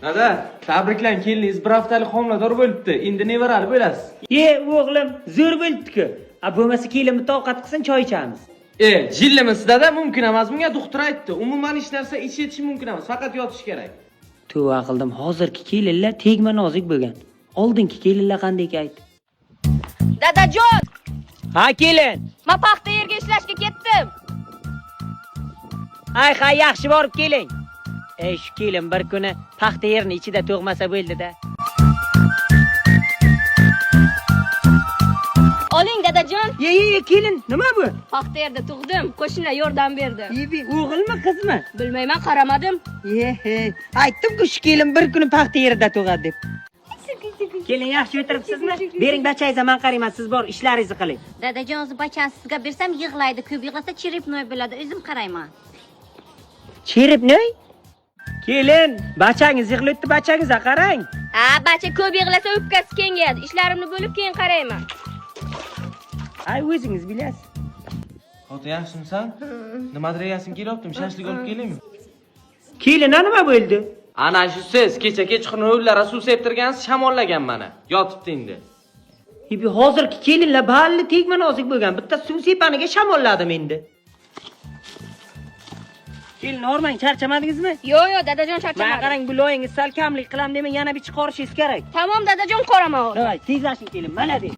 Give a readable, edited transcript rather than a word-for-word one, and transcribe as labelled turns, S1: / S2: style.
S1: Dada, tabriklang, keliningiz bir haftalik homilador bo'libdi. Endi nevarali bo'lasiz.
S2: O'g'lim, zo'r bo'libdi-ku. Bo'lmasa kelinni toqat qilsin, choy ichamiz.
S1: Jillimisiz dada, mumkin emas. Bunga doktor aytdi. Umuman hech narsa ichish mumkin emas, faqat yotish kerak.
S2: Tuva qildim, hozirgi kelinlar tegma nozik bo'lgan. Oldingi kelinlar qanday aytdi?
S3: Dadajon,
S2: Ha, kelin.
S3: men paxta yerga ishlashga ketdim.
S2: Hay, yaxshi borib keling. Shu kelin bir kuni paxta yerni ichida tug'masa bo'ldi-da.
S3: Oling dadajon.
S2: Ye, kelin, nima bu?
S3: Paxta yerda tug'dim. Qo'shnilar yordam berdi.
S2: O'g'ilmi, qizmi?
S3: Bilmayman, qaramadim.
S2: Aytdim-ku, shu kelin bir kuni paxta yerida tug'adi deb. Kelin, yaxshi o'tiribsizmi? Bering bachangizni, men qarayman, siz bor ishlaringizni qiling.
S4: Dadajon, o'zi bachani sizga bersam yig'laydi, ko'p yig'lasa cherepnoy bo'ladi, o'zim qarayman.
S2: Cherepnoy? Kelin, bachangiz yig'layapti, bachangizga qarang.
S3: Ha, bacha ko'p yig'lasa o'pkasi kengayadi. Ishlarimni bo'lib keyin qarayman.
S2: Ay, o'zingiz bilasiz.
S1: Xotin, yaxshimisan? Nimadir yegasim kelyapti, shashlik olib kelaymi?
S2: Kelin, nima bo'ldi?
S1: Ana shu siz kecha kechqurun o'yinlarga suv septirgansiz, shamollagan mana. Yotibdi endi.
S2: Hozirgi kelinlar balli tegma nozik bo'lgan. Bitta suv sepaniga shamolladim endi. Kelin, o'rmang, charchamadingizmi?
S3: Yo'q, dadajon
S2: Mana
S3: charchamadim.
S2: qarang, bu loyingiz sal kamlik qilam demay yana bir chiqarishingiz kerak.
S3: Tamom dadajon, qoraman.
S2: Davay, tezlashing kelin, mana de.